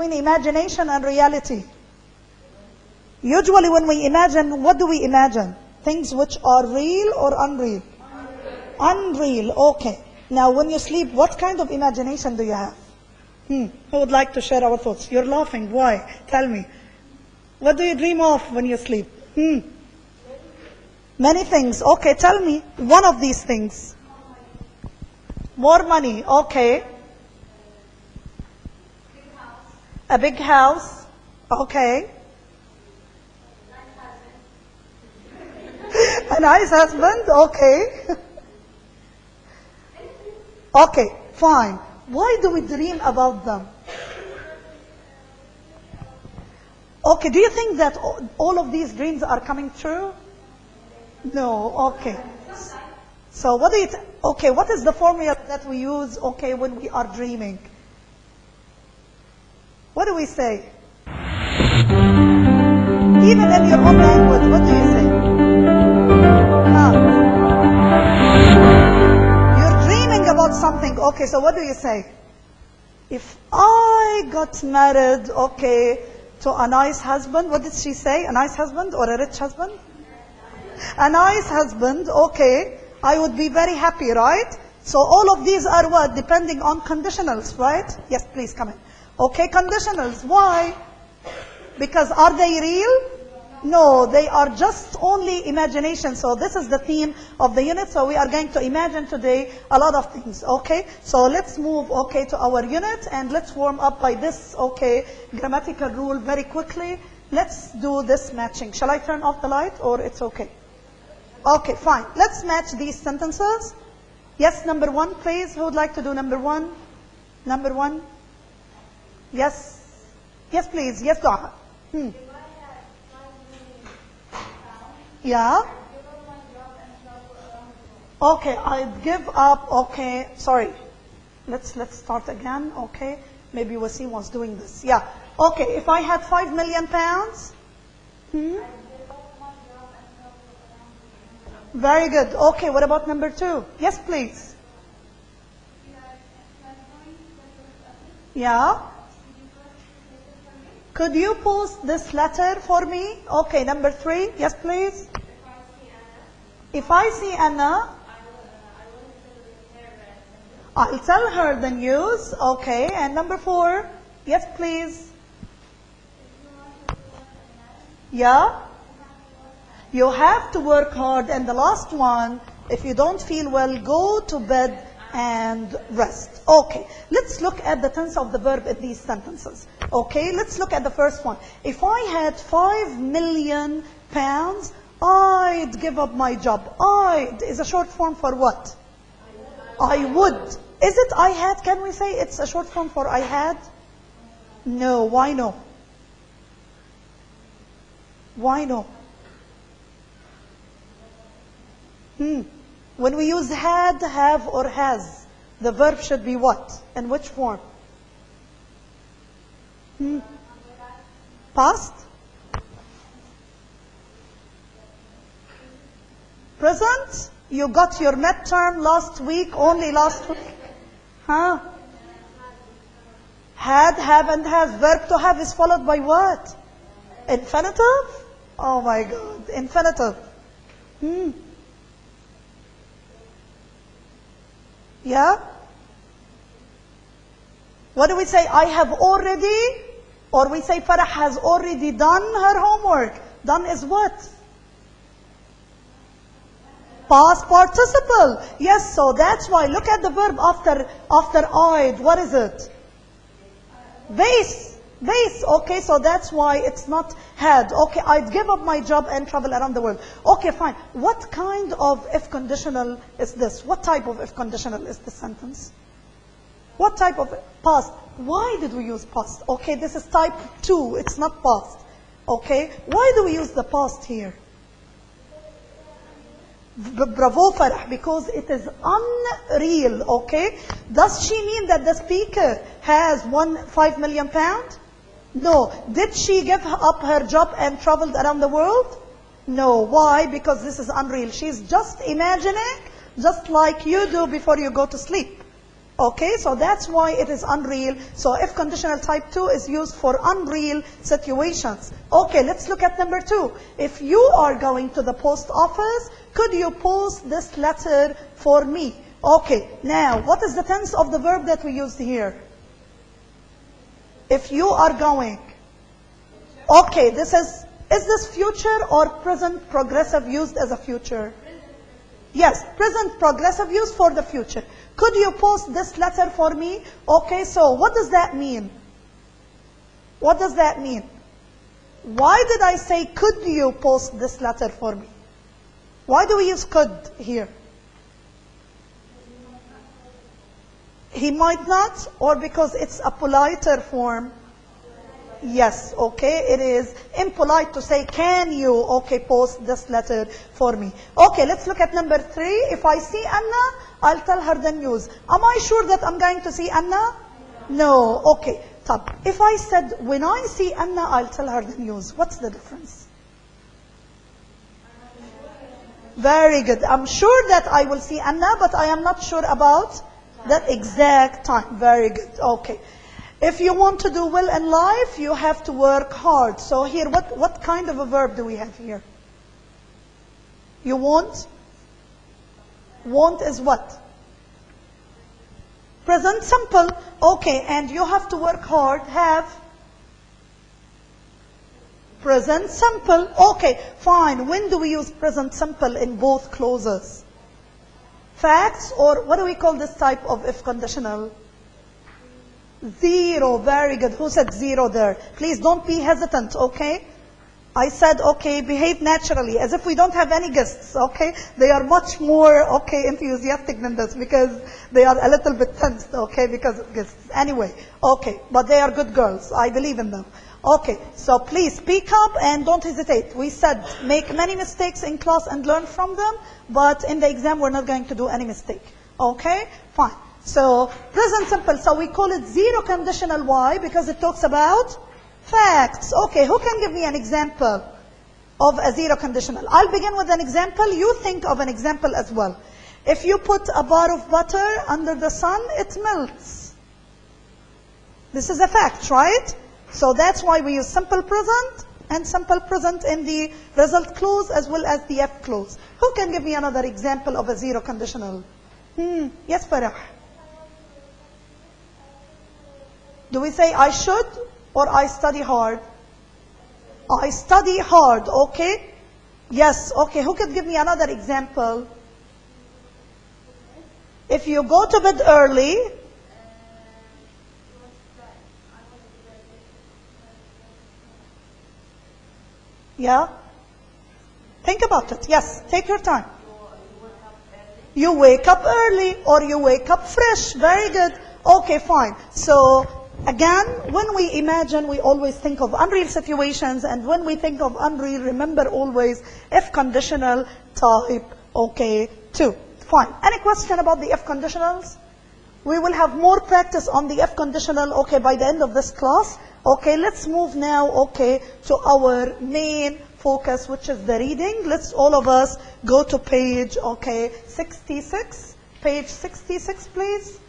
between imagination and reality? Usually when we imagine, what do we imagine? Things which are real or unreal? Unreal, okay. Now when you sleep, what kind of imagination do you have? Who would like to share our thoughts? You're laughing, why? Tell me. What do you dream of when you sleep? Many things, okay, tell me. One of these things. More money, okay. A big house, okay. A nice husband, okay. Okay, fine. Why do we dream about them? Okay, do you think that all of these dreams are coming true? No, okay. So what do you, okay, what is the formula that we use, okay, when we are dreaming? What do we say? Even in your own language, what do you say? You're dreaming about something, okay, so what do you say? If I got married, okay, to a nice husband, what did she say? A nice husband or a rich husband? A nice husband, okay, I would be very happy, right? So all of these are what? Depending on conditionals, right? Yes, please come in. Okay, conditionals. Why? Because are they real? No, they are just only imagination. So this is the theme of the unit. So we are going to imagine today a lot of things. Okay, so let's move, okay, to our unit and let's warm up by this, okay, grammatical rule very quickly. Let's do this matching. Shall I turn off the light or it's okay? Okay, fine. Let's match these sentences. Yes, number one, please. Who would like to do number one? Number one. Yes. Yes, please. Yes, Dua. Yeah. Okay, I'd give up. Okay, sorry. Let's start again. Okay, maybe Wasim was doing this. Yeah. Okay, if I had 5 million pounds. Very good. Okay, what about number two? Yes, please. Yeah. Could you post this letter for me? Okay, number three. Yes, please. If I see Anna, I'll tell her the news. Okay, and number four. Yes, please. Yeah. You have to work hard. And the last one, if you don't feel well, go to bed and rest. Okay, let's look at the tense of the verb in these sentences. Okay, let's look at the first one. If I had 5 million pounds, I'd give up my job. I is a short form for what? I would. Is it I had? Can we say it's a short form for I had? No, why no? Why no? When we use had, have, or has, the verb should be what? In which form? Past? Present? You got your midterm last week, only last week? Huh? Had, have, and has. Verb to have is followed by what? Infinitive? Oh my God, infinitive. Yeah? What do we say? I have already, or we say Farah has already done her homework. Done is what? Past participle. Yes, so that's why. Look at the verb after I'd. What is it? Base. Base. Okay, so that's why it's not had. Okay, I'd give up my job and travel around the world. Okay, fine. What kind of if conditional is this? What type of if conditional is this sentence? What type of past? Why did we use past? Okay, this is type 2. It's not past. Okay, why do we use the past here? Bravo, Farah, because it is unreal. Okay, does she mean that the speaker has won 5 million pounds? No. Did she give up her job and traveled around the world? No. Why? Because this is unreal. She's just imagining, just like you do before you go to sleep. Okay, so that's why it is unreal. So if conditional type 2 is used for unreal situations. Okay, let's look at number 2. If you are going to the post office, could you post this letter for me? Okay, now what is the tense of the verb that we used here? If you are going. Okay, is this future or present progressive used as a future? Yes, present progressive used for the future. Could you post this letter for me? Okay, so what does that mean? What does that mean? Why did I say, could you post this letter for me? Why do we use could here? He might not, or because it's a politer form? Yes, okay, it is impolite to say, can you, okay, post this letter for me? Okay, let's look at number 3. If I see Anna, I'll tell her the news. Am I sure that I'm going to see Anna? No, okay. If I said, when I see Anna, I'll tell her the news, what's the difference? Very good. I'm sure that I will see Anna, but I am not sure about that exact time. Very good, okay. If you want to do well in life, you have to work hard. So here, what kind of a verb do we have here? You want? Want is what? Present simple. Okay, and you have to work hard. Have? Present simple. Okay, fine. When do we use present simple in both clauses? Facts, or what do we call this type of if conditional? Zero. Very good. Who said zero there? Please don't be hesitant, okay? I said, okay, behave naturally, as if we don't have any guests, okay? They are much more, okay, enthusiastic than this, because they are a little bit tensed, okay, because of guests. Anyway, okay, but they are good girls. I believe in them. Okay, so please speak up and don't hesitate. We said make many mistakes in class and learn from them, but in the exam we're not going to do any mistake. Okay, fine. So present simple, so we call it zero conditional. Why? Because it talks about facts. Okay, who can give me an example of a zero conditional? I'll begin with an example. You think of an example as well. If you put a bar of butter under the sun, it melts. This is a fact, right? So that's why we use simple present and simple present in the result clause as well as the F clause. Who can give me another example of a zero conditional? Yes, Farah. Do we say I should or I study hard? I study hard, okay? Yes, okay. Who could give me another example? If you go to bed early, yeah? Think about it. Yes, take your time. You wake up early or you wake up fresh. Very good. Okay, fine. So, again, when we imagine, we always think of unreal situations. And when we think of unreal, remember always if conditional type, okay, 2. Fine. Any question about the if conditionals? We will have more practice on the if conditional, okay, by the end of this class. Okay, let's move now, okay, to our main focus, which is the reading. Let's all of us go to page, okay, 66. Page 66, please.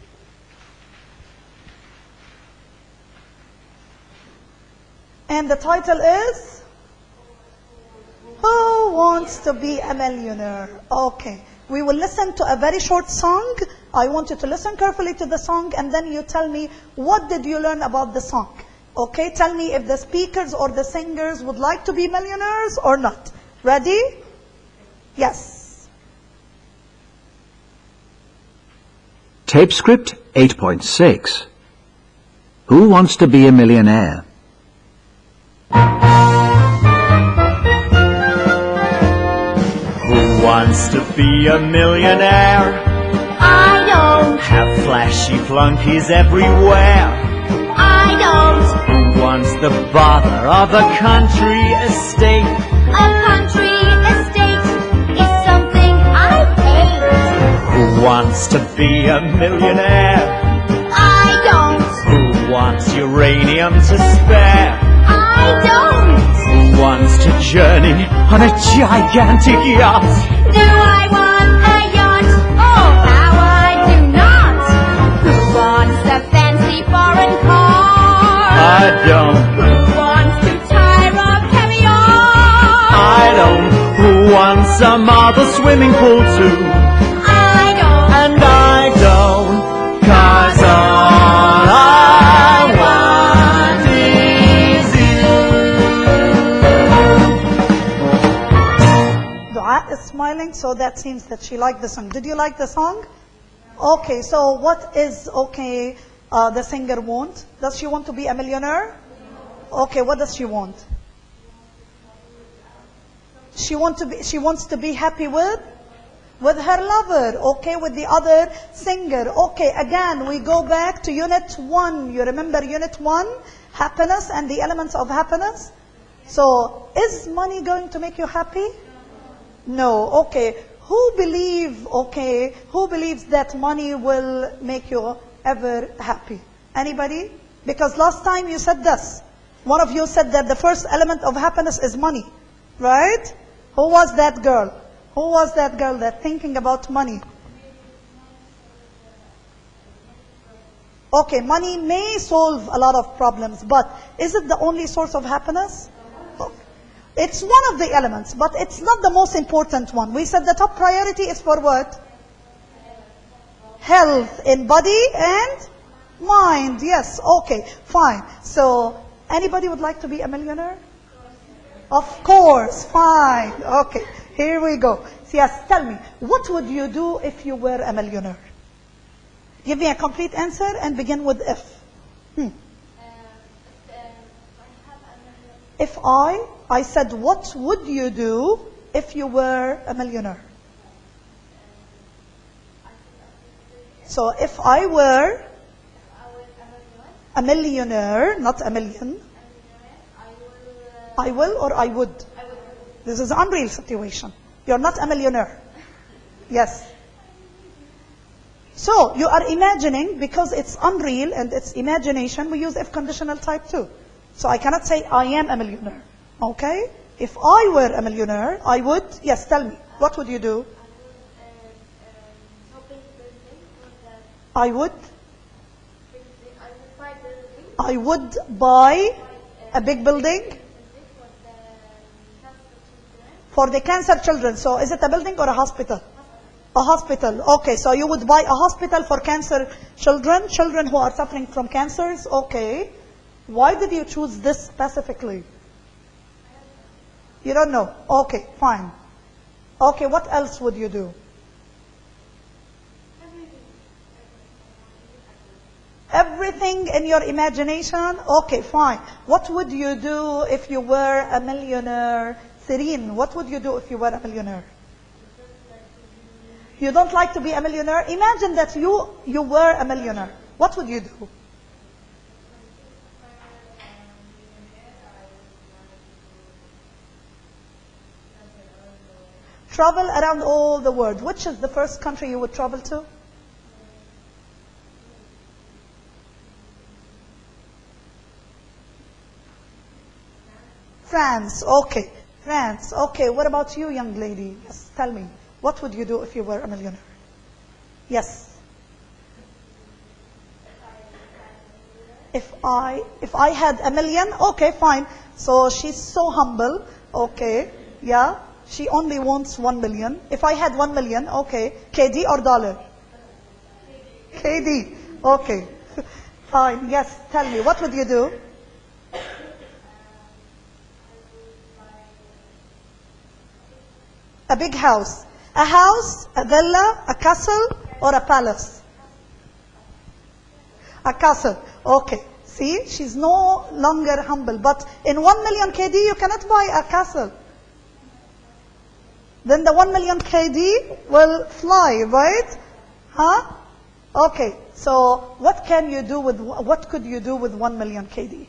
And the title is, Who Wants to Be a Millionaire? Okay. We will listen to a very short song. I want you to listen carefully to the song, and then you tell me, what did you learn about the song? Okay, tell me if the speakers or the singers would like to be millionaires or not. Ready? Yes. Tape script 8.6. Who wants to be a millionaire? Who wants to be a millionaire? I don't. Have flashy flunkies everywhere. I don't. Who wants the bother of a country estate? A country estate is something I hate. Who wants to be a millionaire? I don't. Who wants uranium to spare? I don't. Who wants to journey on a gigantic yacht? Do I want a yacht? Oh, how I do not. Who I don't. Who wants to tire or carry on? I don't. Who wants a model swimming pool too? I don't. And I don't. 'Cause all I want is you. Dua is smiling, so that seems that she liked the song. Did you like the song? Okay, so what is, the singer want? Does she want to be a millionaire? Okay, what does she want? She wants to be happy with her lover, okay, with the other singer. Okay, again, we go back to unit 1. You remember unit 1? Happiness and the elements of happiness. So, is money going to make you happy? No. Okay. Who believes that money will make you ever happy? Anybody? Because last time you said this. One of you said that the first element of happiness is money. Right? Who was that girl? Who was that girl that thinking about money? Okay, money may solve a lot of problems, but is it the only source of happiness? It's one of the elements, but it's not the most important one. We said the top priority is for what? Health in body and mind. Yes, okay, fine. So, anybody would like to be a millionaire? Of course, fine. Okay, here we go. Yes, tell me, what would you do if you were a millionaire? Give me a complete answer and begin with if. If I said, what would you do if you were a millionaire? So if I were a millionaire, not a million, I will or I would? This is an unreal situation. You're not a millionaire. Yes. So you are imagining, because it's unreal and it's imagination, we use if conditional type too. So I cannot say I am a millionaire. Okay? If I were a millionaire, I would, yes, tell me, what would you do? I would buy a big building for the cancer children. So is it a building or a hospital? A hospital. Okay, so you would buy a hospital for cancer children who are suffering from cancers. Okay. Why did you choose this specifically? You don't know. Okay, fine. Okay, what else would you do? Everything in your imagination? Okay, fine. What would you do if you were a millionaire? Serene, what would you do if you were a millionaire? You don't like to be a millionaire? Imagine that you were a millionaire. What would you do? Travel around all the world. Which is the first country you would travel to? France. Okay. France. Okay. What about you, young lady? Yes, tell me. What would you do if you were a millionaire? Yes. If I had a million, okay, fine. So she's so humble. Okay. Yeah. She only wants 1 million. If I had 1 million, okay. KD or dollar? KD. Okay. Fine. Yes. Tell me. What would you do? A big house. A house, a villa, a castle, or a palace? A castle. Okay. See, she's no longer humble. But in 1 million KD, you cannot buy a castle. Then the 1 million KD will fly, right? Huh? Okay. So what could you do with 1 million KD?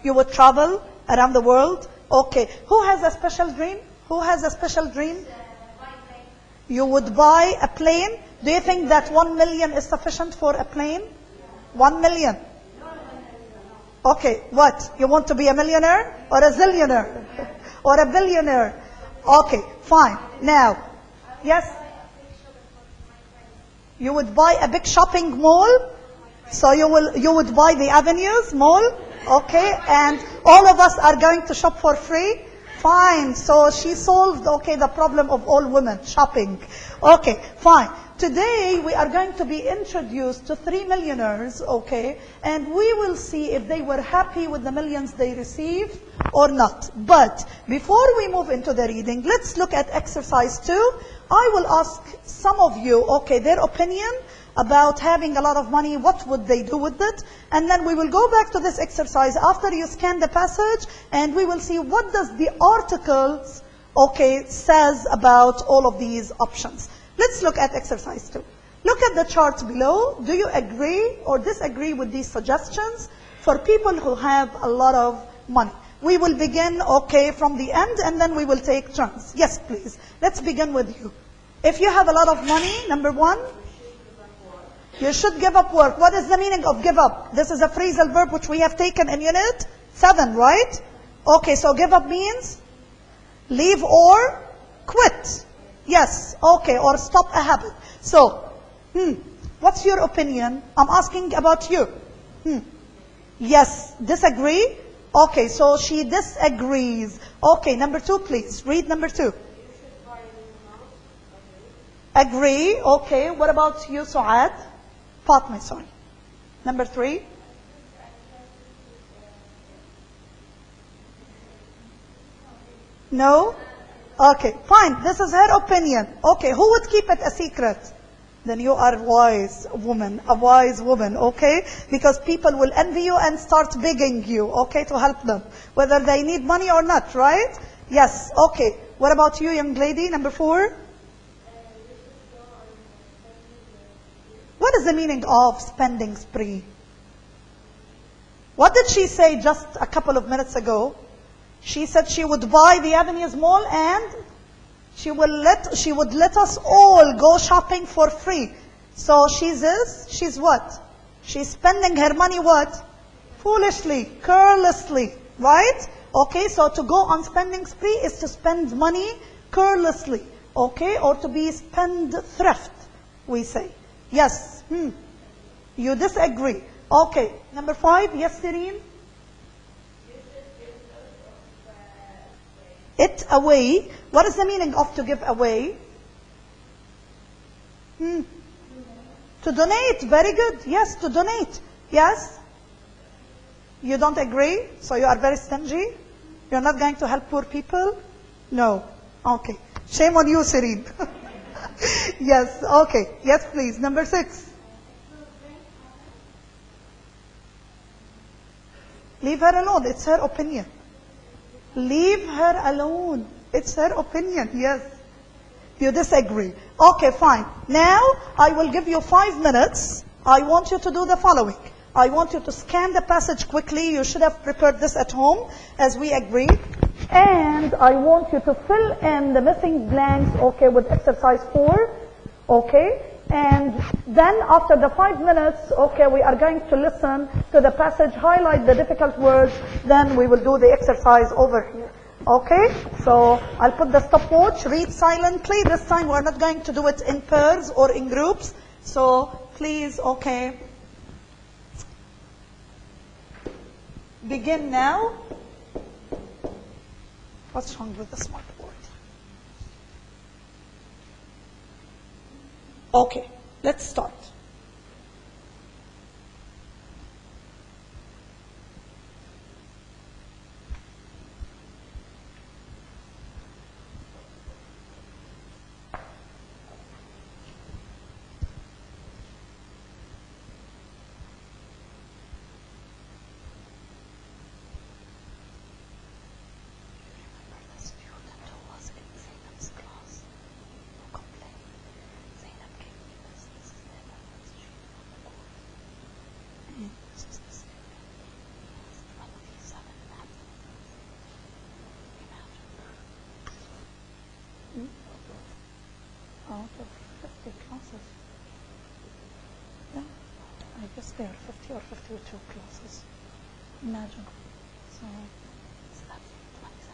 You would travel around the world. Okay. Who has a special dream? Who has a special dream? You would buy a plane. Do you think that 1 million is sufficient for a plane? 1 million. Okay, what? You want to be a millionaire or a zillionaire or a billionaire? Okay, fine. Now, yes? You would buy a big shopping mall So you would buy the Avenues Mall, okay, and all of us are going to shop for free? Fine. So she solved, okay, the problem of all women, shopping. Okay, fine. Today we are going to be introduced to 3 millionaires, okay, and we will see if they were happy with the millions they received or not. But before we move into the reading, let's look at exercise 2. I will ask some of you, okay, their opinion about having a lot of money, what would they do with it? And then we will go back to this exercise after you scan the passage, and we will see what does the articles, okay, says about all of these options. Let's look at exercise 2. Look at the chart below. Do you agree or disagree with these suggestions for people who have a lot of money? We will begin, okay, from the end, and then we will take turns. Yes, please. Let's begin with you. If you have a lot of money, number 1, you should give up work. What is the meaning of give up? This is a phrasal verb which we have taken in unit 7, right? Okay, so give up means leave or quit. Yes, okay, or stop a habit. So, what's your opinion? I'm asking about you. Yes, disagree? Okay, so she disagrees. Okay, number 2, please. Read number 2. Agree. Okay, what about you, Suad? Fatma, sorry. Number 3. No? Okay, fine. This is her opinion. Okay, who would keep it a secret? Then you are a wise woman, okay? Because people will envy you and start begging you, okay, to help them, whether they need money or not, right? Yes, okay. What about you, young lady, number 4? What is the meaning of spending spree? What did she say just a couple of minutes ago? She said she would buy the Avenues Mall and she would let us all go shopping for free. So she's what? She's spending her money what? Foolishly, carelessly, right? Okay, so to go on spending spree is to spend money carelessly, okay? Or to be spendthrift, we say. Yes, you disagree. Okay, number 5, yes, Serene? It away. What is the meaning of to give away? To donate. Very good. Yes, to donate. Yes? You don't agree? So you are very stingy? You're not going to help poor people? No. Okay. Shame on you, Serene. Yes. Okay. Yes, please. Number 6. Leave her alone. It's her opinion. Leave her alone. It's her opinion. Yes. You disagree. Okay, fine. Now, I will give you 5 minutes. I want you to do the following. I want you to scan the passage quickly. You should have prepared this at home, as we agreed. And I want you to fill in the missing blanks, okay, with exercise 4. Okay? And then after the 5 minutes, okay, we are going to listen to the passage, highlight the difficult words, then we will do the exercise over here. Okay? So I'll put the stopwatch, read silently. This time we're not going to do it in pairs or in groups. So please, okay, begin now. What's wrong with the smartboard? Okay, let's start. Out of 50 classes. Yeah, I guess there are 50 or 52 classes. Imagine. So, that's 27.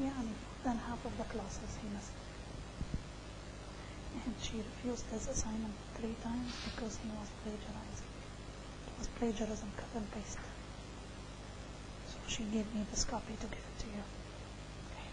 Yeah, more than half of the classes he missed. And she refused his assignment 3 times because he was plagiarizing. It was plagiarism, cut and paste. So she gave me this copy to give it to you. Okay.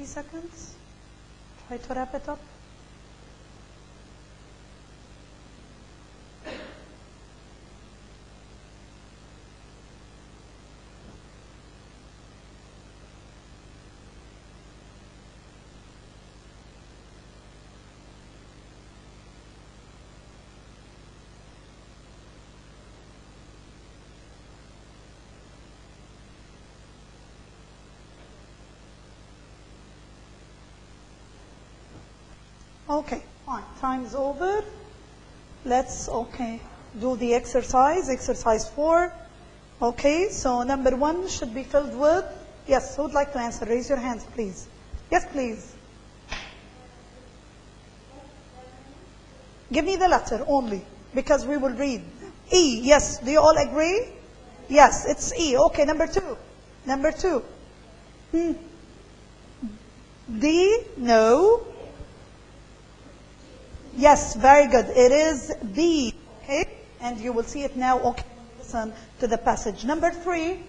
Seconds. Try to wrap it up. Okay, fine. Time's over. Okay. do the exercise, exercise 4. Okay, so number 1 should be filled with, yes, who would like to answer? Raise your hands, please. Yes, please. Give me the letter only, because we will read. E, yes, do you all agree? Yes, it's E. Okay, number 2. Number 2. D, no. Yes, very good. It is B. Okay, and you will see it now. Okay, listen to the passage. Number 3.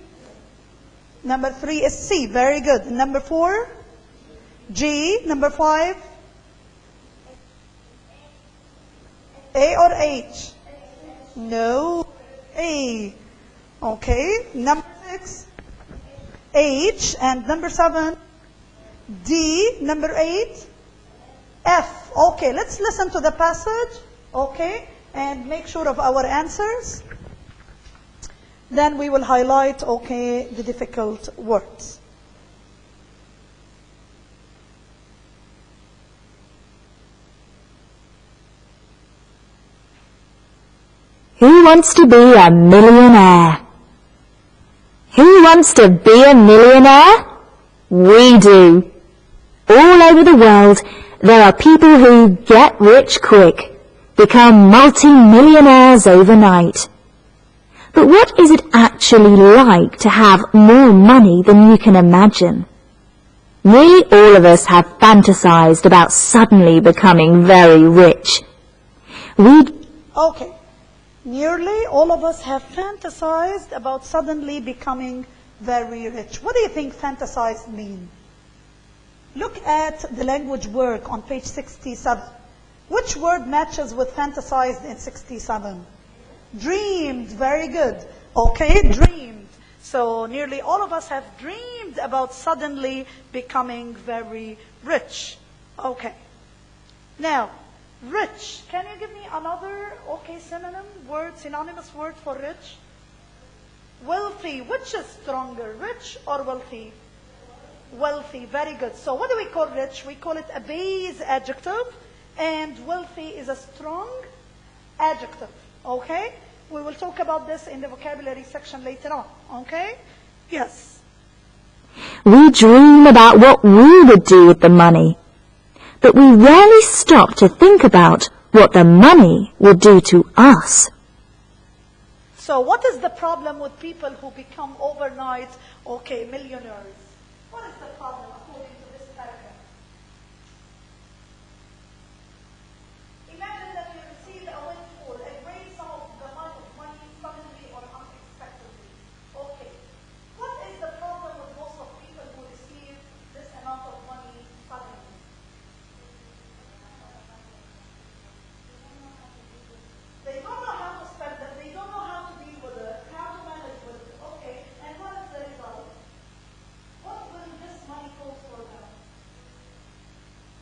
Number 3 is C. Very good. Number 4, G. Number 5, A or H? No, A. Okay, number 6, H. And number 7, D. Number 8, F. Okay, let's listen to the passage. Okay, and make sure of our answers. Then we will highlight, okay, the difficult words. Who wants to be a millionaire? Who wants to be a millionaire? We do. All over the world, there are people who get rich quick, become multi-millionaires overnight. But what is it actually like to have more money than you can imagine? Nearly all of us have fantasized about suddenly becoming very rich. Okay. Nearly all of us have fantasized about suddenly becoming very rich. What do you think fantasized mean? Look at the language work on page 67. Which word matches with fantasized in 67? Dreamed. Very good. Okay, dreamed. So nearly all of us have dreamed about suddenly becoming very rich. Okay. Now, rich. Can you give me another, okay, synonym word, synonymous word for rich? Wealthy. Which is stronger, rich or wealthy? Wealthy. Very good. So what do we call rich? We call it a base adjective, and wealthy is a strong adjective. Okay? We will talk about this in the vocabulary section later on. Okay? Yes. We dream about what we would do with the money, but we rarely stop to think about what the money would do to us. So what is the problem with people who become overnight, okay, millionaires? What is the problem according to this paragraph? Imagine that you receive a windfall, a great sum of the amount of money suddenly or unexpectedly. Okay. What is the problem with most of people who receive this amount of money suddenly? They don't know how to spend it. They don't know how to deal with it, how to manage with it. Okay. And what is the result? What will this money cost for them?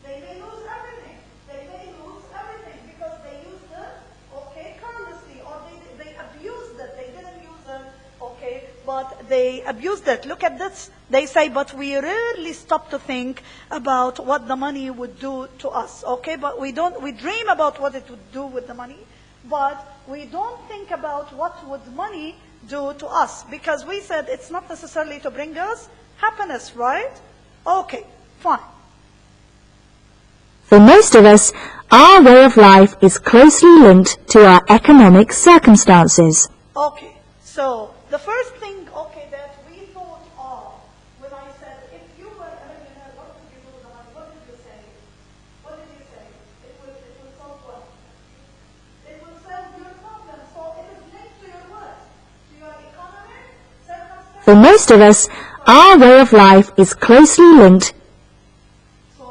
They may lose everything. They may lose everything because they used it, okay, carelessly, or they abused it. They didn't use it, okay, but they abused it. Look at this. They say, but we rarely stop to think about what the money would do to us, okay? But we dream about what it would do with the money, but we don't think about what would money do to us, because we said it's not necessarily to bring us happiness, right? Okay, fine. For most of us, our way of life is closely linked to our economic circumstances. Okay, so the first thing, okay, that we thought of when I said, if you were a millionaire, what would you do with the money? What did you say? What did you say? It will solve what? It will solve your problem. So it is linked to your what? To your economic circumstances. For most of us, our way of life is closely linked.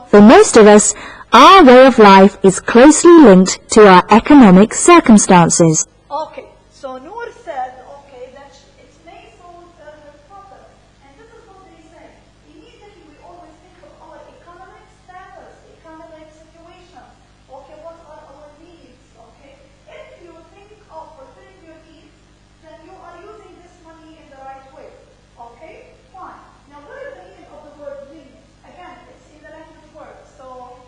For most of us, our way of life is closely linked to our economic circumstances. Okay, so Noor said, okay, that it may solve her problem. And this is what they say. Immediately we always think of our economic status, economic situation. Okay, what are our needs? Okay, if you think of fulfilling your needs, then you are using this money in the right way. Okay, fine. Now what is the meaning of the word need? Again, it's in the language word. So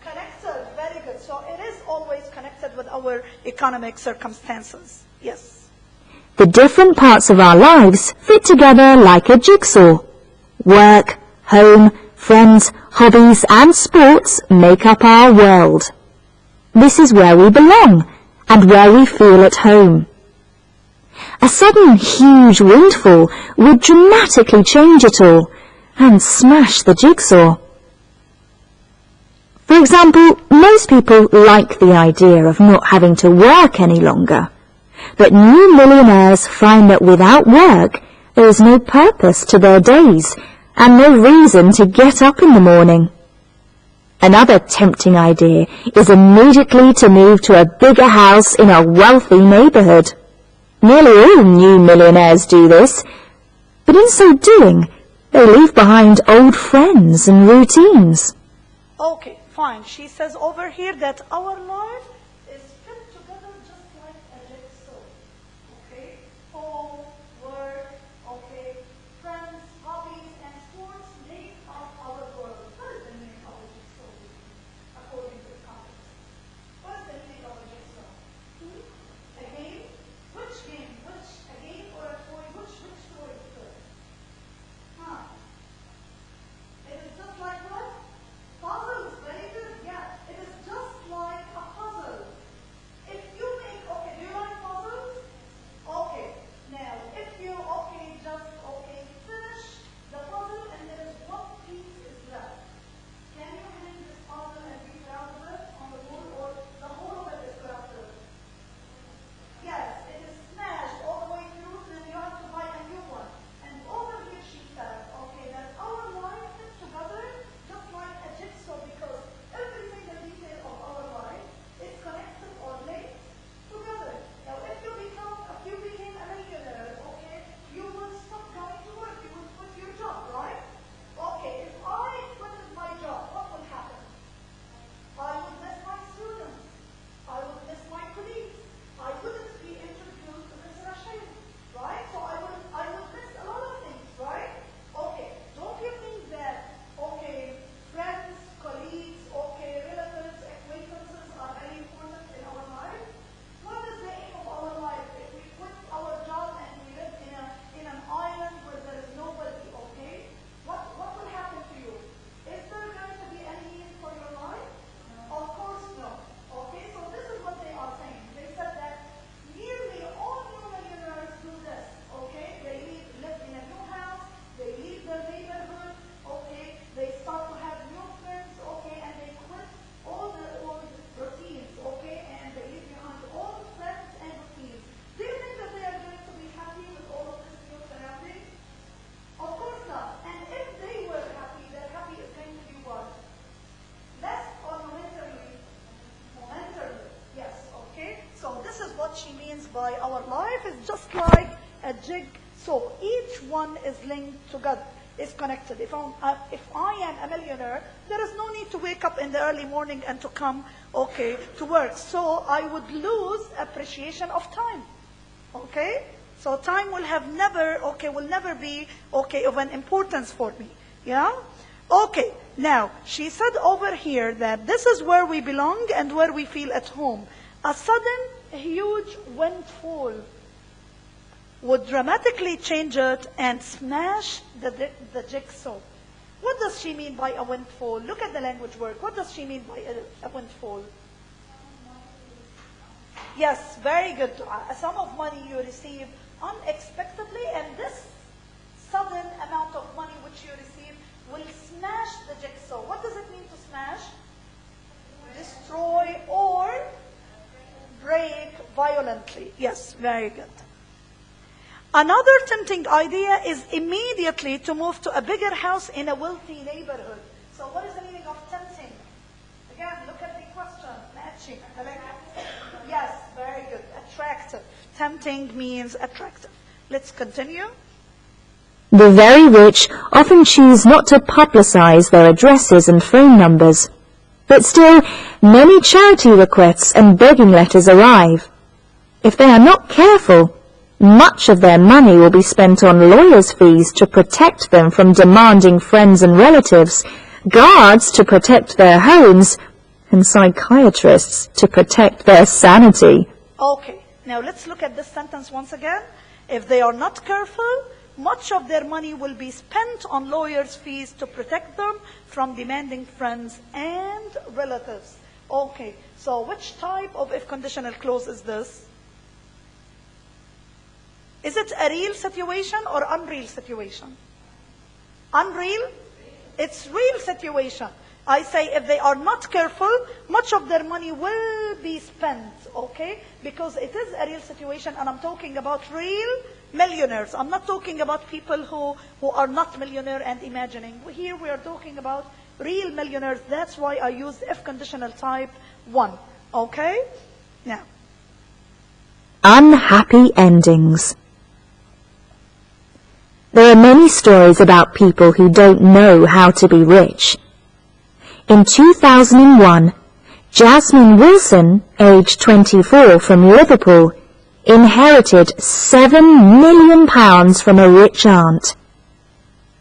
connected, very good. So it is always connected with our our economic circumstances. Yes. The different parts of our lives fit together like a jigsaw. Work, home, friends, hobbies and sports make up our world. This is where we belong and where we feel at home. A sudden huge windfall would dramatically change it all and smash the jigsaw. For example, most people like the idea of not having to work any longer. But new millionaires find that without work, there is no purpose to their days and no reason to get up in the morning. Another tempting idea is immediately to move to a bigger house in a wealthy neighborhood. Nearly all new millionaires do this, but in so doing, they leave behind old friends and routines. Okay, fine. She says over here that our life is fit together just like a jigsaw. Okay? Home, work, okay, friends, hobbies, and sports make up our world. What is the meaning of a jigsaw, according to the context? What is the meaning of a jigsaw? A game? Which game? A game or a toy? Which toy is good? Huh? It is just like what? Puzzles, very good. Yeah, it is just like a puzzle. If you make, okay, do you like puzzles? Okay, now if you, finish the puzzle and there is one piece is left. Can you hang this puzzle and be proud of it on the wall, or the whole of it is corrupted? Yes, it is smashed all the way through, then you have to buy a new one. And over here she says, okay, that our life fits together just like a jigsaw, because every single detail of our life is connected or linked together. Now, if you became a millionaire, okay, you would stop going to work, you would quit your job, right? Okay, if I quitted my job, what would happen? I would miss my students. I would miss my colleagues. I wouldn't be introduced to Mr. Rashid, right? So I would miss a lot of things, right? Okay, don't you think that, okay, friends, colleagues, okay, relatives, acquaintances are very important in our life? What is the aim of our life? If we quit our job and we live in an island where there is nobody, okay, what will happen to you? Is there going to be any meaning for your life? Of course no. Okay, so this is what they are saying. They said that nearly all new millionaires do this. Okay, they live in a new house, they leave their neighborhood, okay, they start to have new friends, okay, and they quit all their old routines, okay, and they leave behind all friends and routines. Do you think that they are going to be happy with all of this new surrounding? Of course not. And if they were happy, their happy is going to be what? Less or momentarily? Momentarily, yes, okay? So this is what she means by our life is just like a jigsaw. Each one is linked together, is connected. If I am a millionaire, there is no need to wake up in the early morning and to come, okay, to work. So I would lose appreciation of time, okay? So time will never be, okay, of an importance for me, yeah? Okay, now, she said over here that this is where we belong and where we feel at home. A sudden, huge windfall would dramatically change it and smash the jigsaw. What does she mean by a windfall? Look at the language word. What does she mean by a windfall? Yes, very good. A sum of money you receive unexpectedly, and this sudden amount of money which you receive will smash the jigsaw. What does it mean to smash? Destroy or break violently. Yes, very good. Another tempting idea is immediately to move to a bigger house in a wealthy neighborhood. So what is the meaning of tempting? Again, look at the question. Matching. Yes, very good. Attractive. Tempting means attractive. Let's continue. The very rich often choose not to publicize their addresses and phone numbers. But still, many charity requests and begging letters arrive. If they are not careful, much of their money will be spent on lawyers' fees to protect them from demanding friends and relatives, guards to protect their homes, and psychiatrists to protect their sanity. Okay, now let's look at this sentence once again. If they are not careful, much of their money will be spent on lawyers' fees to protect them from demanding friends and relatives. Okay, so which type of if conditional clause is this? Is it a real situation or unreal situation? Unreal? It's real situation. I say if they are not careful, much of their money will be spent, okay? Because it is a real situation, and I'm talking about real millionaires. I'm not talking about people who are not millionaire and imagining. Here we are talking about real millionaires. That's why I used if conditional type 1, okay? Now. Unhappy endings. There are many stories about people who don't know how to be rich. In 2001, Jasmine Wilson, aged 24, from Liverpool, inherited £7 million from a rich aunt.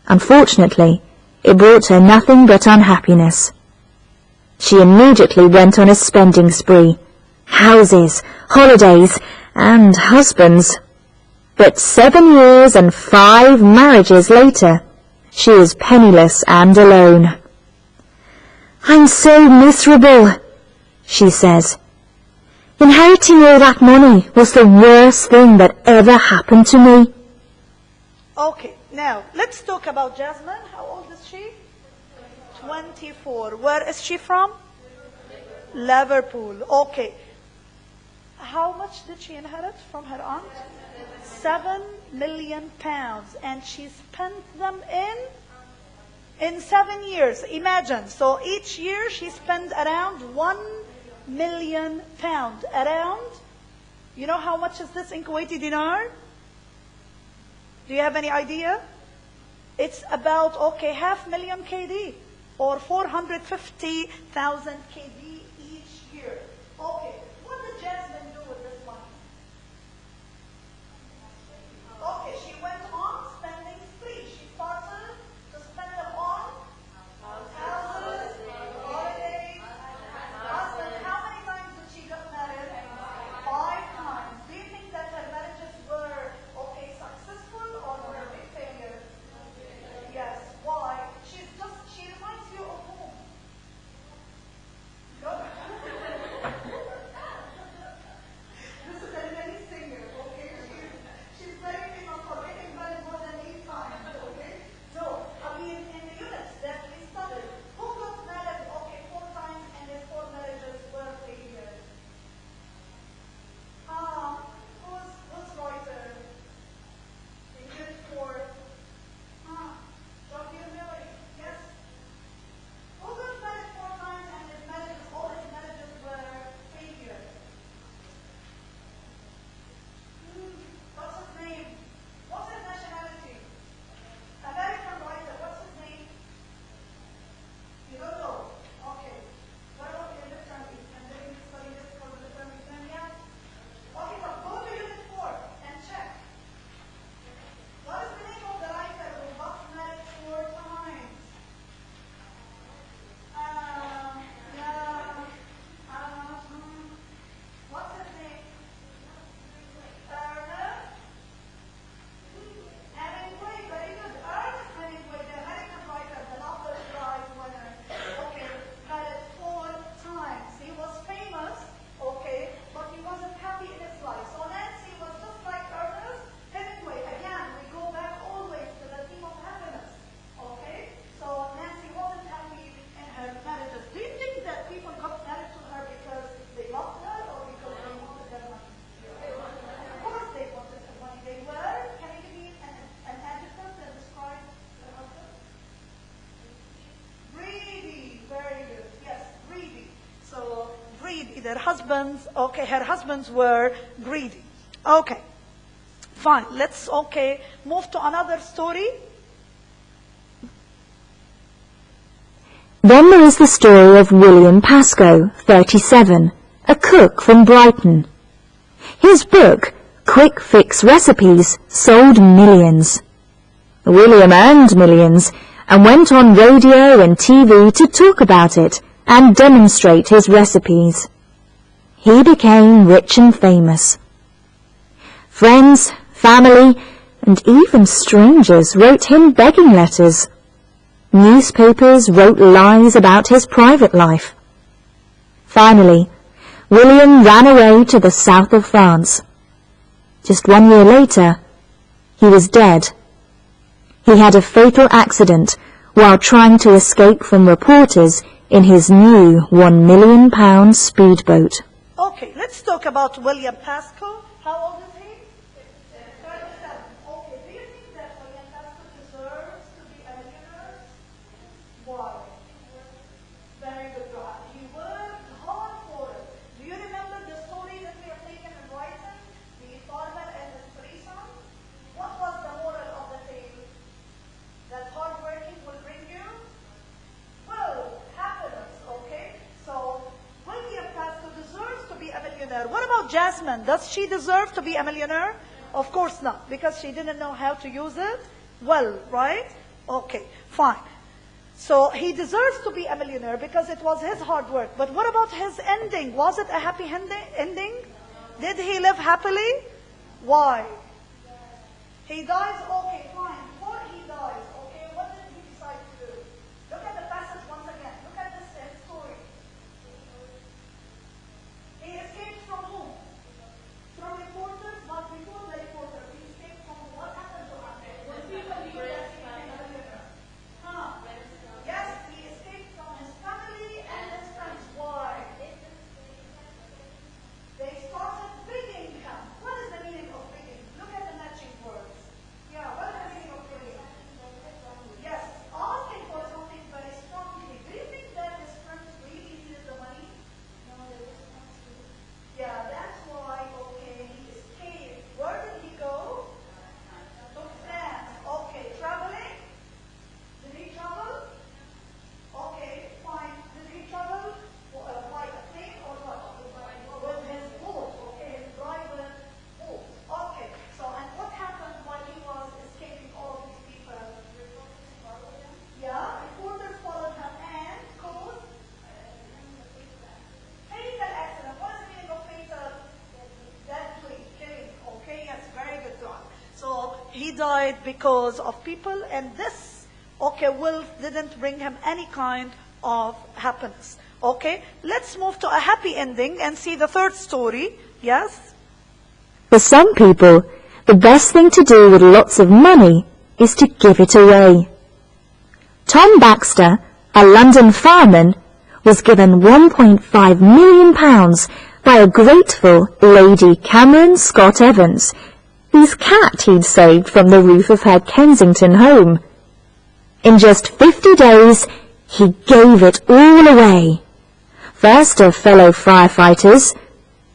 Unfortunately, it brought her nothing but unhappiness. She immediately went on a spending spree. Houses, holidays, and husbands. But 7 years and 5 marriages later, she is penniless and alone. "I'm so miserable," she says. "Inheriting all that money was the worst thing that ever happened to me." Okay, now let's talk about Jasmine. How old is she? 24. Where is she from? Liverpool. Okay. How much did she inherit from her aunt? £7 million, and she spent them in 7 years. Imagine. So each year she spent around £1 million. Around. You know how much is this in Kuwaiti dinar? Do you have any idea? It's about, okay, 500,000 KD or 450,000 KD each year. Okay, what did Jasmine do with this money? Okay, she went on spending spree. She started to spend them on houses, holidays, husband. How many times did she get married? 5 times. Do you think that her marriages were, okay, successful or were a failure? Yes. Why? She reminds you of whom? No. This is a lady singer, okay? She's very famous for getting married more than 8 times, okay? No, I mean, in the units that we studied, who got married, okay, 4 times and their 4 marriages were failures? Who's writer? In unit 4. Yes? Who got married 4 times and all his marriages were failures? What's his name? What's his nationality? American writer. What's his name? You don't know? Okay. What about the midterm exam? Did you study this for the midterm exam yet? Okay, so go to unit 4 and check. What is the name of the writer who got married 4 times? What's his name? Ernest Hemingway. Very good. Ernest Hemingway, the American writer, the Nobel Prize winner. Okay, married 4 times. He was famous, okay, but he wasn't happy in his life. So Nancy was just like Ernest Hemingway. Again, we go back always to the theme of happiness. Okay? So Nancy wasn't happy in her marriages. Do you think that people got married to her because they loved her or because they wanted their money? Of course they wanted their money. They were, can you give me an adjective that describes their husband? Greedy. Very good. Yes, greedy. So greedy. Their husbands, okay, her husbands were greedy. Okay. Fine. Let's, okay, move to another story. Then there is the story of William Pascoe, 37, a cook from Brighton. His book, Quick Fix Recipes, sold millions. William earned millions and went on radio and TV to talk about it and demonstrate his recipes. He became rich and famous. Friends, family, and even strangers wrote him begging letters. Newspapers wrote lies about his private life. Finally, William ran away to the south of France. Just 1 year later, he was dead. He had a fatal accident while trying to escape from reporters in his new £1 million speedboat. Okay, let's talk about William Pascoe. How old is he? 37. Okay, do you think that William Pascoe deserves to be a millionaire? Why? Very good job. He worked hard for it. Do you remember the story that we are taking in Brighton? The farmer and his 3 sons? What was the moral of the tale? That hard working will bring you? Well, happiness, okay? So, William Pascoe deserves to be a millionaire. What about Jasmine? Does she deserve to be a millionaire? Of course not, because she didn't know how to use it well, right? Okay, fine. So he deserves to be a millionaire because it was his hard work. But what about his ending? Was it a happy ending? Did he live happily? Why? He dies, okay, fine. Before he dies, okay, what did he decide to do? Look at the passage once again. Look at this story. He escaped from whom? From reporters, not before the reporters. He escaped from what happened to him? When people knew that he became a millionaire. Yes, he escaped from his family and his friends. Why? They started begging him. What is the meaning of begging? Look at the matching words. Yeah, what is the meaning of begging? Yes, asking for something very strongly. Do you think that his friends really needed the money? Yeah, that's why, okay, he escaped. Where did he go? To France. Okay, traveling? Did he travel? Okay, fine. Did he travel by a plane or what? With his boat, okay, his private boat. Okay, so and what happened while he was escaping all of these people? Yeah, reporters followed him and caused fatal accident. What is the meaning of fatal? Deadly killing. Okay, yes, very good one. So he died because of people, and this, okay, wealth didn't bring him any kind of happiness. Okay, let's move to a happy ending and see the third story. Yes? For some people, the best thing to do with lots of money is to give it away. Tom Baxter, a London fireman, was given £1.5 million by a grateful Lady Cameron Scott Evans, whose cat he'd saved from the roof of her Kensington home. In just 50 days, he gave it all away. First to fellow firefighters,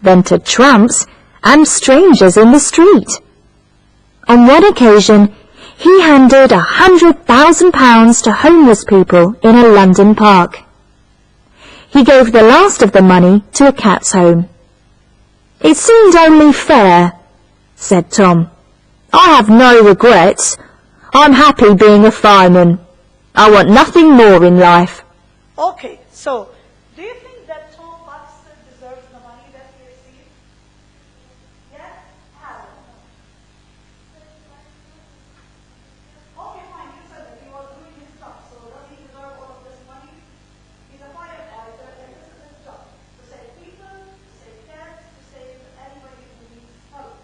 then to tramps and strangers in the street. On one occasion, he handed £100,000 to homeless people in a London park. He gave the last of the money to a cat's home. "It seemed only fair," said Tom. "I have no regrets. I'm happy being a fireman. I want nothing more in life." Okay, so do you think that Tom Baxter deserves the money that he received? Yes? How? Okay, fine, you said that he was doing his job, so does he deserve all of this money? He's a firefighter, and this is his job. To save people, to save cats, to save anybody who needs help.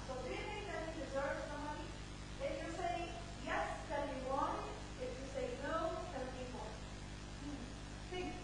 So do you think that he deserves the money? If you say yes, tell me why. If you say no, tell me why. Think.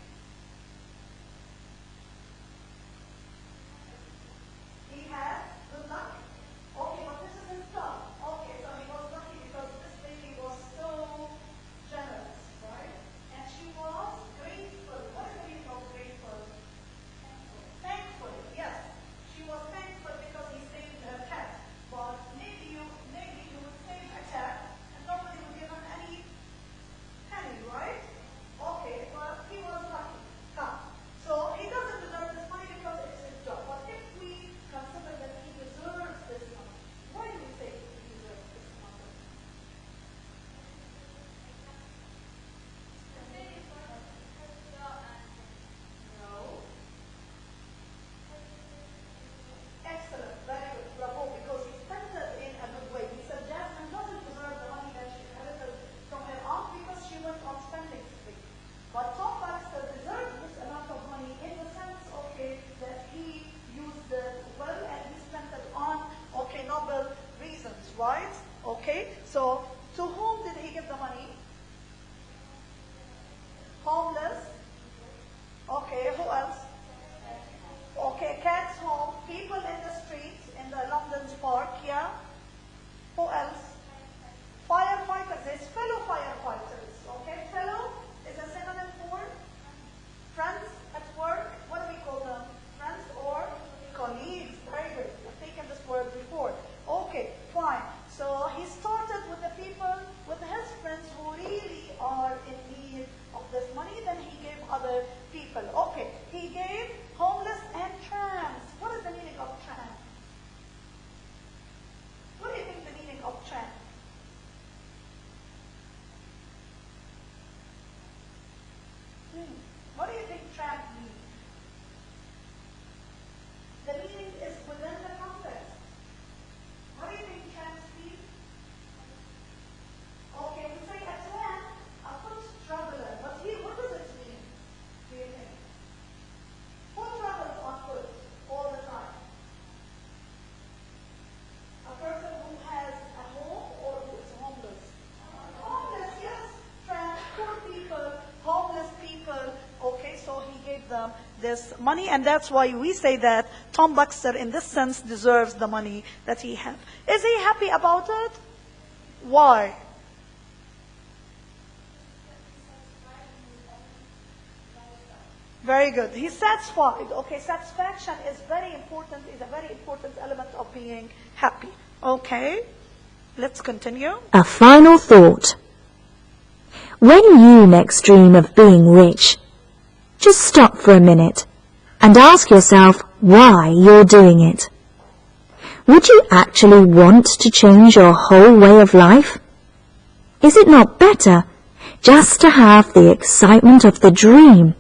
this money, and that's why we say that Tom Baxter, in this sense, deserves the money that he has. Is he happy about it? Why? Very good. He's satisfied. Okay, satisfaction is very important, is a very important element of being happy. Okay, let's continue. A final thought. When you next dream of being rich, just stop for a minute and ask yourself why you're doing it. Would you actually want to change your whole way of life? Is it not better just to have the excitement of the dream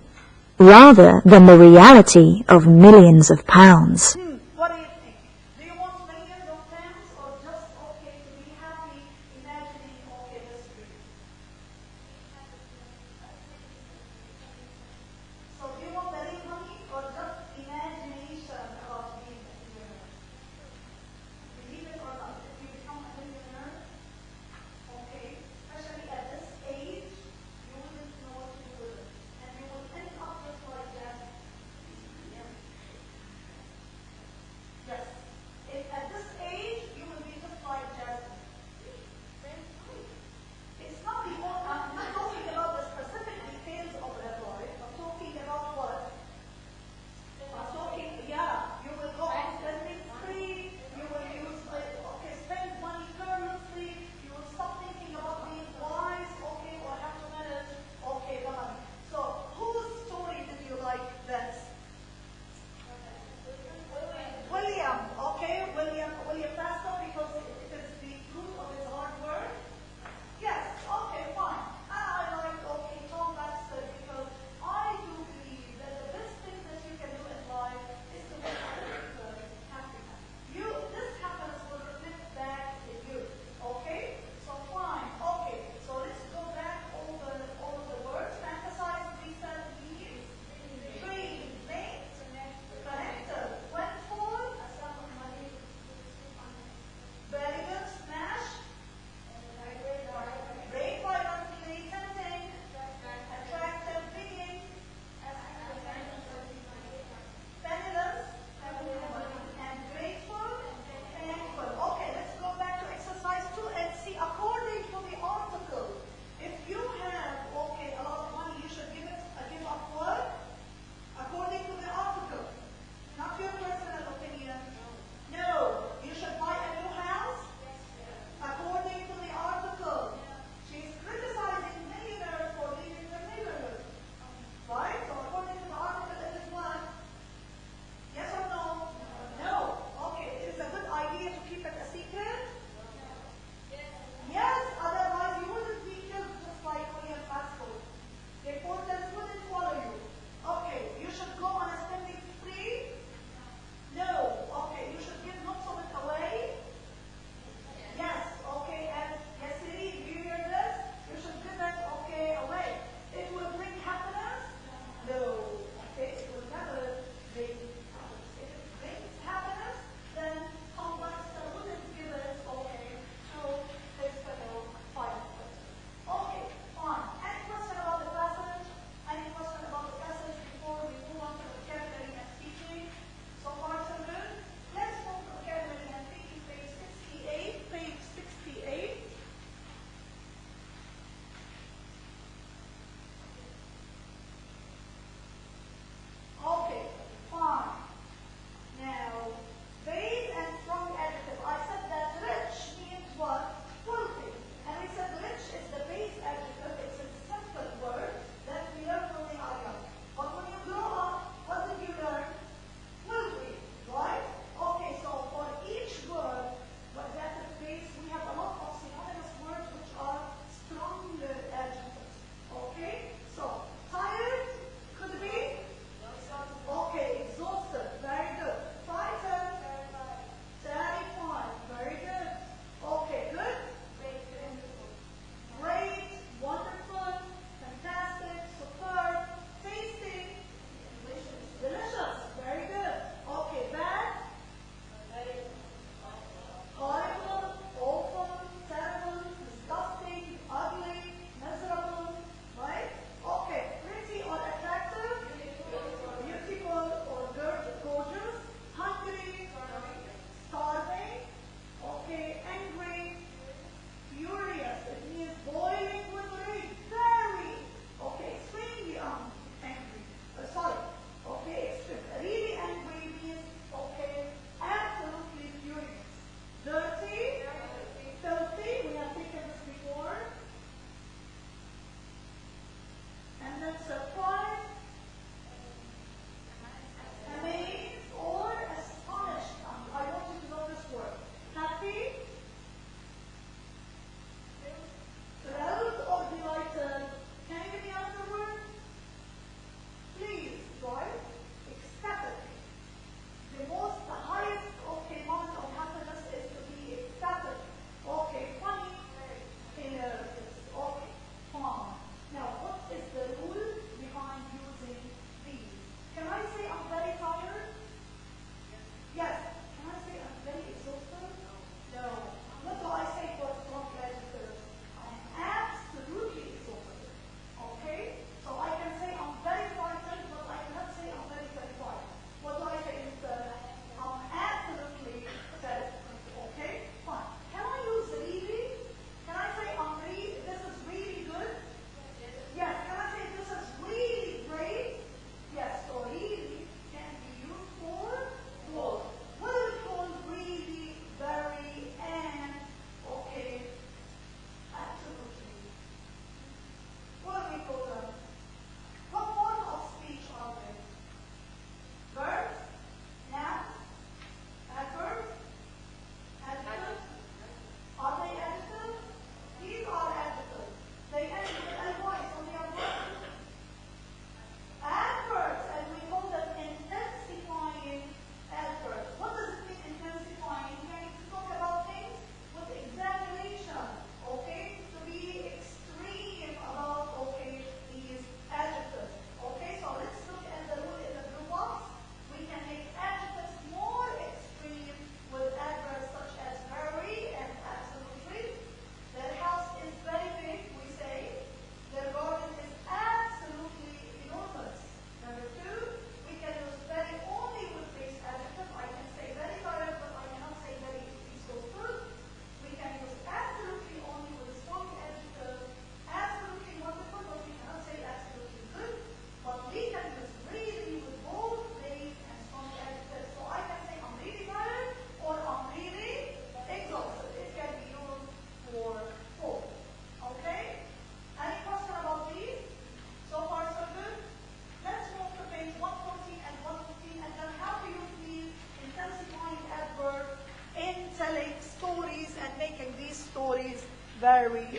rather than the reality of millions of pounds? What do you think? Do you want millions of pounds or just okay to be happy imagining okay this dream? So do you want the real money or just imagination about being a millionaire? Believe it or not, if you become a millionaire, okay, especially at this age, you wouldn't know what to do with it. And you will end up just like that.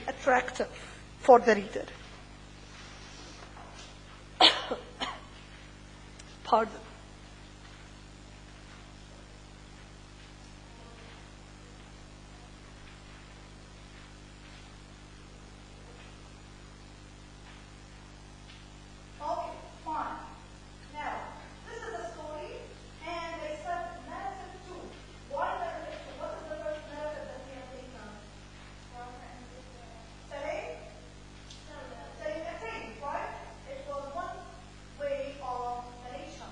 attractive for the reader. Pardon. Okay, fine. Now, this is a story, and they said narrative 2. Why narrative 2? What is the first narrative that we have taken? Saying a thing, right? It was one way of narration.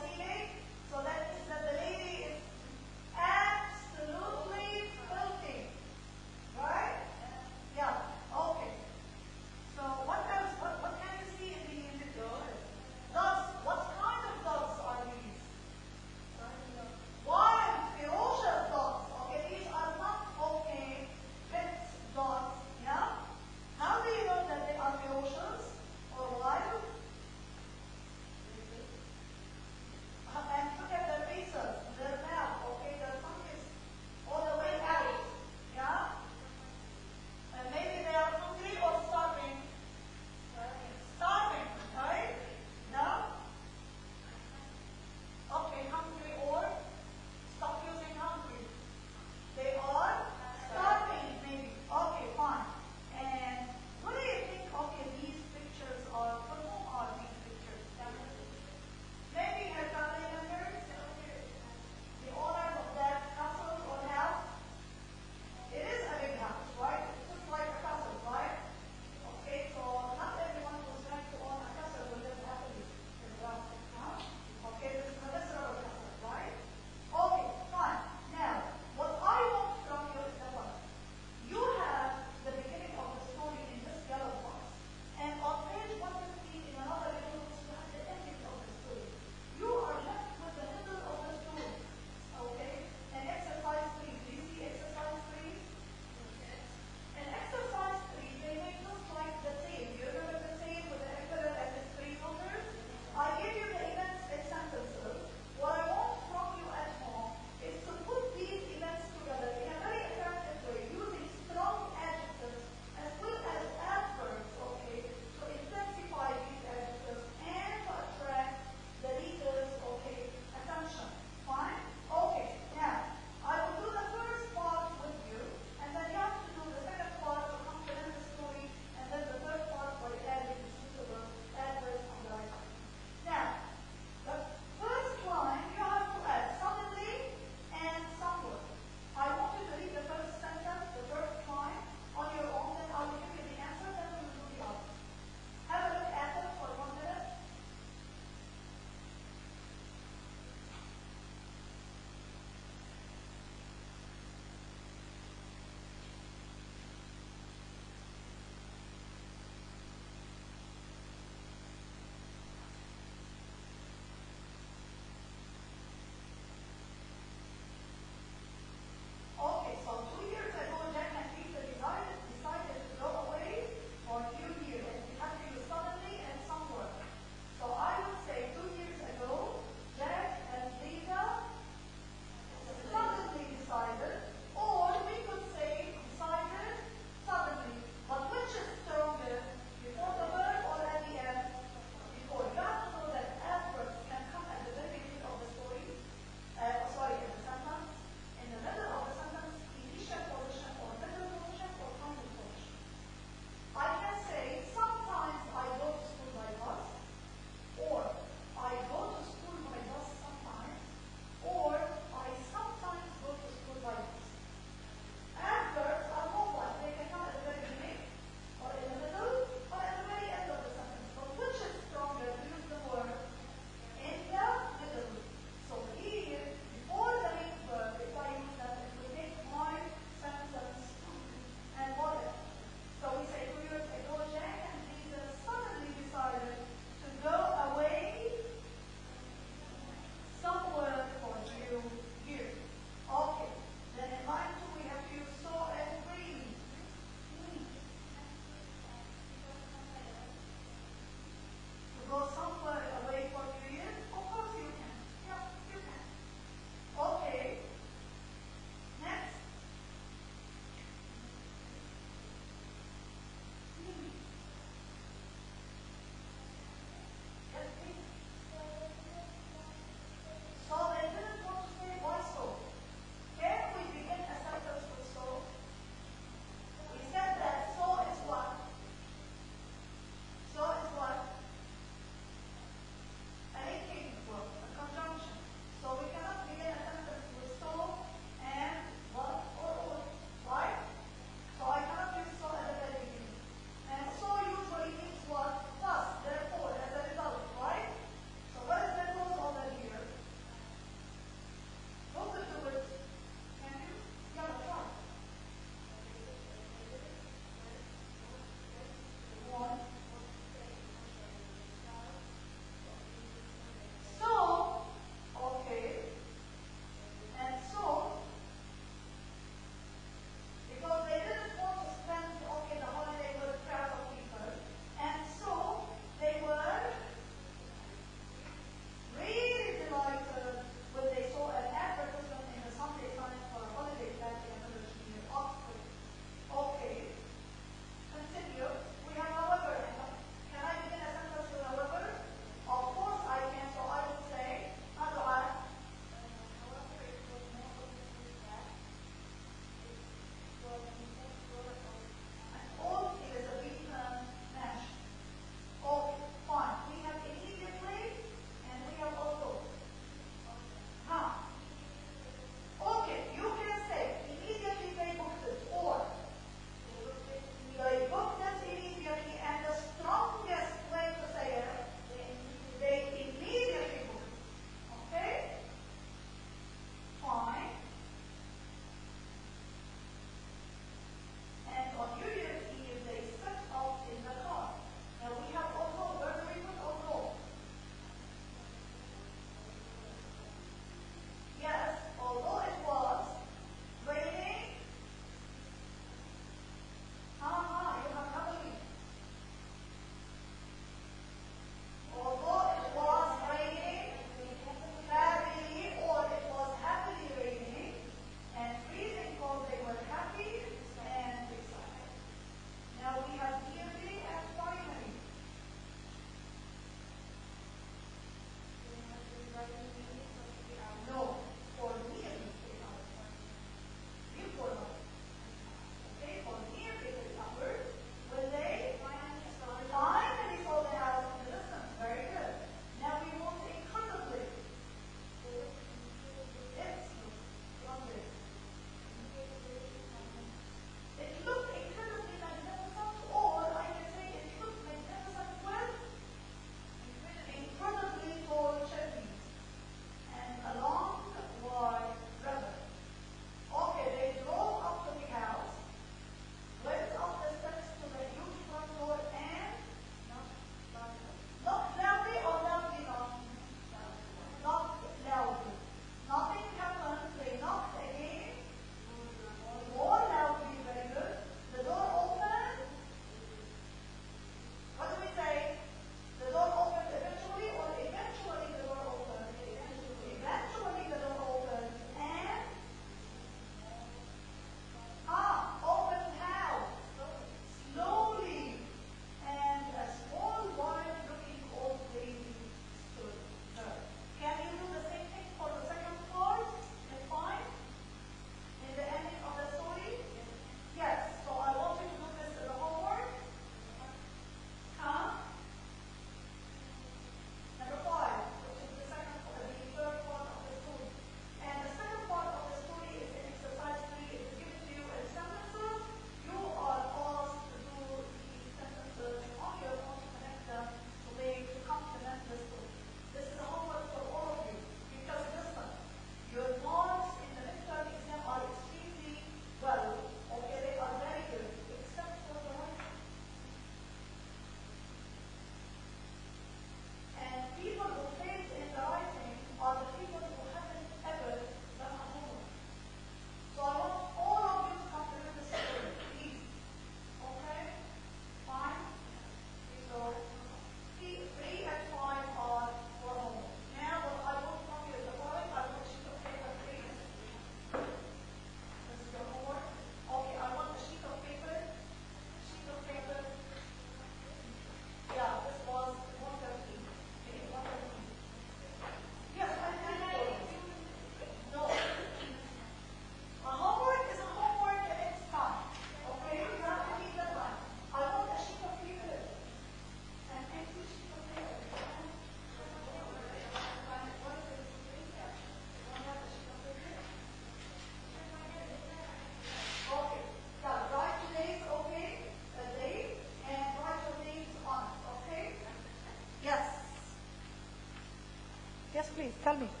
Yes, please, tell me.